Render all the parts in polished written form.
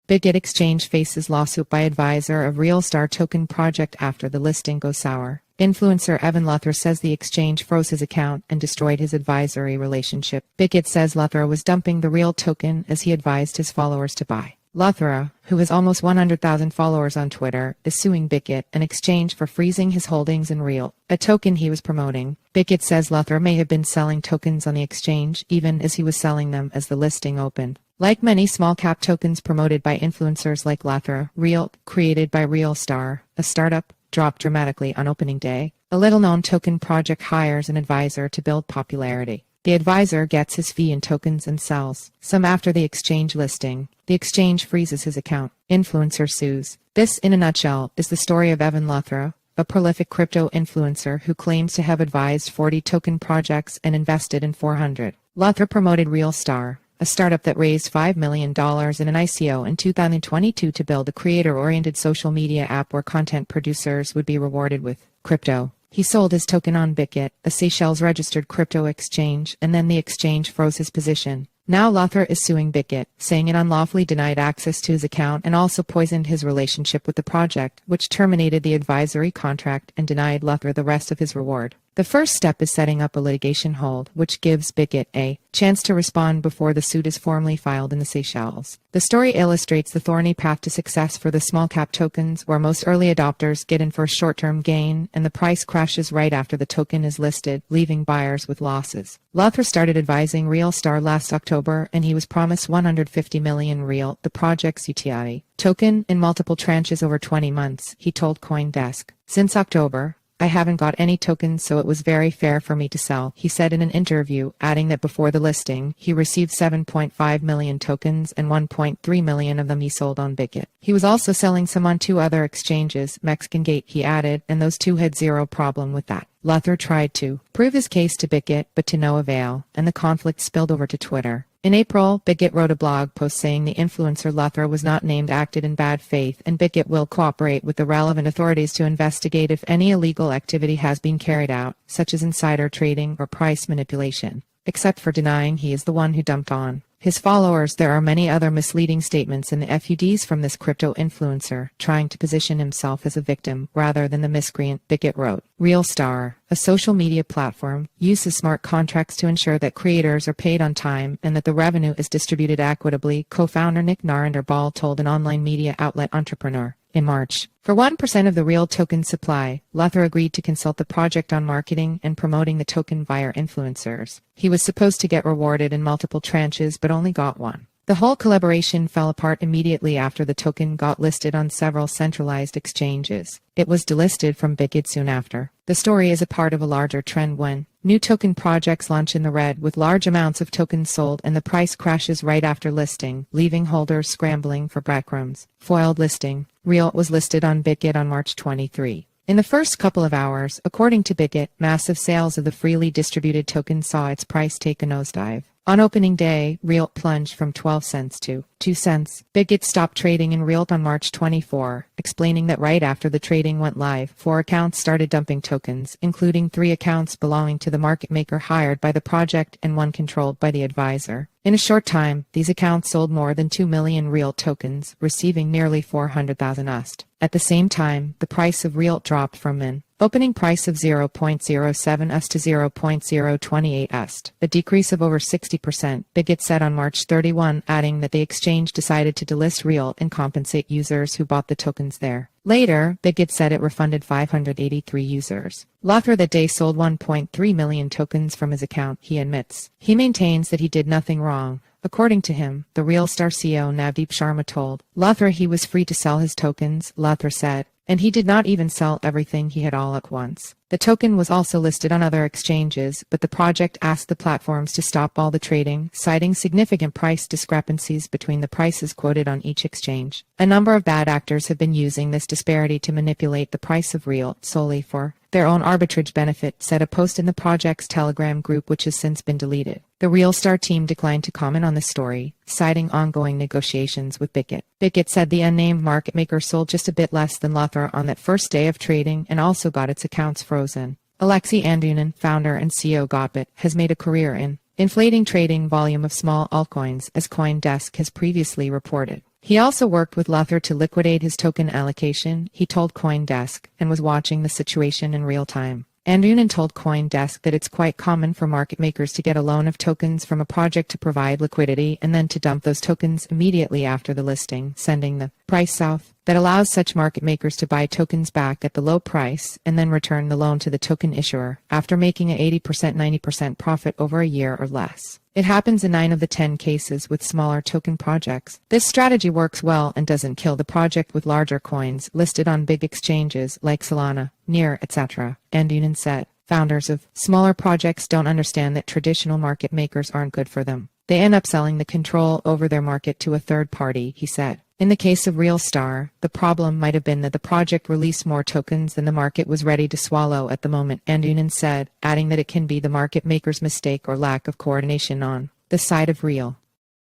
Bitget exchange faces lawsuit by advisor of ReelStar token project after the listing goes sour. Influencer Evan Luthra says the exchange froze his account and destroyed his advisory relationship. Bitget says Luthra was dumping the REELT token as he advised his followers to buy. Luthra, who has almost 100,000 followers on Twitter, is suing Bitget in exchange for freezing his holdings in REELT, a token he was promoting. Bitget says Luthra may have been selling tokens on the exchange even as he was selling them as the listing opened. Like many small-cap tokens promoted by influencers like Luthra, ReelT, created by ReelStar, a startup, dropped dramatically on opening day. A little-known token project hires an advisor to build popularity. The advisor gets his fee in tokens and sells some after the exchange listing. The exchange freezes his account. Influencer sues. This, in a nutshell, is the story of Evan Luthra, a prolific crypto influencer who claims to have advised 40 token projects and invested in 400. Luthra promoted ReelStar, a startup that raised $5 million in an ICO in 2022 to build a creator-oriented social media app where content producers would be rewarded with crypto. He sold his token on Bitget, a Seychelles-registered crypto exchange, and then the exchange froze his position. Now Luthra is suing Bitget, saying it unlawfully denied access to his account and also poisoned his relationship with the project, which terminated the advisory contract and denied Luthra the rest of his reward. The first step is setting up a litigation hold, which gives Bitget a chance to respond before the suit is formally filed in the Seychelles. The story illustrates the thorny path to success for the small-cap tokens, where most early adopters get in for a short-term gain, and the price crashes right after the token is listed, leaving buyers with losses. Luthra started advising ReelStar last October, and he was promised 150 million REELT, the project's UTI token, in multiple tranches over 20 months, he told CoinDesk. Since October, I haven't got any tokens, so it was very fair for me to sell, he said in an interview, adding that before the listing, he received 7.5 million tokens and 1.3 million of them he sold on Bitget. He was also selling some on 2 other exchanges, Mexican Gate, he added, and those 2 had zero problem with that. Luthra tried to prove his case to Bitget, but to no avail, and the conflict spilled over to Twitter. In April, Bitget wrote a blog post saying the influencer Luthra was not named acted in bad faith, and Bitget will cooperate with the relevant authorities to investigate if any illegal activity has been carried out, such as insider trading or price manipulation, except for denying he is the one who dumped on his followers. There are many other misleading statements in the FUDs from this crypto influencer, trying to position himself as a victim rather than the miscreant, Bitget wrote. RealStar, a social media platform, uses smart contracts to ensure that creators are paid on time and that the revenue is distributed equitably, co-founder Nick Narender-Ball told an online media outlet Entrepreneur. In March, for 1% of the REELT token supply, Luthra agreed to consult the project on marketing and promoting the token via influencers. He was supposed to get rewarded in multiple tranches but only got one. The whole collaboration fell apart immediately after the token got listed on several centralized exchanges. It was delisted from Bitget soon after. The story is a part of a larger trend when new token projects launch in the red with large amounts of tokens sold and the price crashes right after listing, leaving holders scrambling for breadcrumbs. Foiled listing. REELT was listed on Bitget on March 23. In the first couple of hours, according to Bitget, massive sales of the freely distributed token saw its price take a nosedive. On opening day, REELT plunged from 12 cents to 2 cents. Bitget stopped trading in REELT on March 24, explaining that right after the trading went live, 4 accounts started dumping tokens, including 3 accounts belonging to the market maker hired by the project and 1 controlled by the advisor. In a short time, these accounts sold more than 2 million REELT tokens, receiving nearly 400,000 USD. At the same time, the price of REELT dropped from an opening price of 0.07 USD to 0.028 USD, a decrease of over 60%, Bitget said on March 31, adding that the exchange decided to delist REELT and compensate users who bought the tokens there. Later, Bitget said it refunded 583 users. Luthra that day sold 1.3 million tokens from his account, he admits. He maintains that he did nothing wrong. According to him, the ReelStar CEO Navdeep Sharma told Luthra he was free to sell his tokens, Luthra said, and he did not even sell everything he had all at once. The token was also listed on other exchanges, but the project asked the platforms to stop all the trading, citing significant price discrepancies between the prices quoted on each exchange. A number of bad actors have been using this disparity to manipulate the price of REELT solely for their own arbitrage benefit, said a post in the project's Telegram group, which has since been deleted. The ReelStar team declined to comment on the story, citing ongoing negotiations with Bitget. Bitget said the unnamed market maker sold just a bit less than Luthra on that first day of trading and also got its accounts frozen. Alexei Andunin, founder and CEO of Gotbit, has made a career in inflating trading volume of small altcoins, as CoinDesk has previously reported. He also worked with Luthra to liquidate his token allocation, he told CoinDesk, and was watching the situation in real time. Andunen told CoinDesk that it's quite common for market makers to get a loan of tokens from a project to provide liquidity and then to dump those tokens immediately after the listing, sending the price south. That allows such market makers to buy tokens back at the low price and then return the loan to the token issuer after making an 80% 90% profit over a year or less. It happens in 9 of the 10 cases with smaller token projects. This strategy works well and doesn't kill the project with larger coins listed on big exchanges like Solana, Near, etc., Andunen said. Founders of smaller projects don't understand that traditional market makers aren't good for them. They end up selling the control over their market to a third party, he said. In the case of ReelStar, the problem might have been that the project released more tokens than the market was ready to swallow at the moment, Andunen said, adding that it can be the market maker's mistake or lack of coordination on the side of Reel.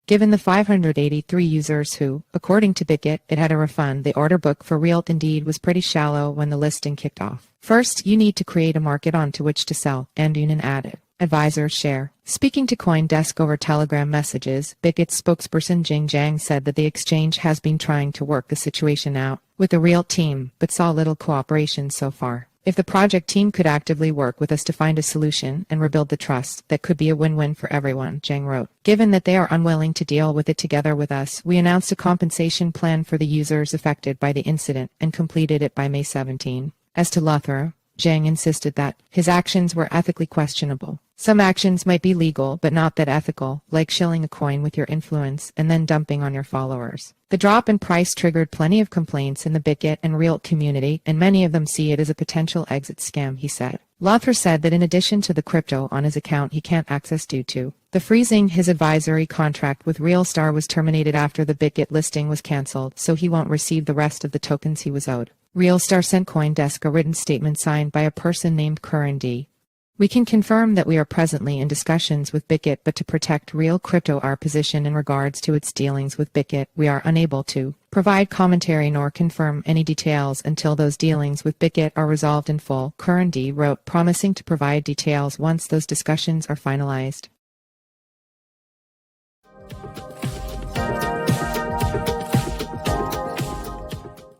Given the 583 users who, according to Bitget, it had a refund, the order book for REELT indeed was pretty shallow when the listing kicked off. First, you need to create a market onto which to sell, Andunen added. Advisors share. Speaking to CoinDesk over Telegram messages, Bitget's spokesperson Jing Zhang said that the exchange has been trying to work the situation out with the REELT team, but saw little cooperation so far. If the project team could actively work with us to find a solution and rebuild the trust, that could be a win-win for everyone, Zhang wrote. Given that they are unwilling to deal with it together with us, we announced a compensation plan for the users affected by the incident and completed it by May 17. As to Luthra, Zhang insisted that his actions were ethically questionable. Some actions might be legal, but not that ethical, like shilling a coin with your influence and then dumping on your followers. The drop in price triggered plenty of complaints in the Bitget and ReelT community, and many of them see it as a potential exit scam, he said. Luthra said that in addition to the crypto on his account he can't access due to the freezing, his advisory contract with RealStar was terminated after the Bitget listing was cancelled, so he won't receive the rest of the tokens he was owed. RealStar sent CoinDesk a written statement signed by a person named Curran D. We can confirm that we are presently in discussions with Bitget, but to protect Real Crypto our position in regards to its dealings with Bitget, we are unable to provide commentary nor confirm any details until those dealings with Bitget are resolved in full, Curran D wrote, promising to provide details once those discussions are finalized.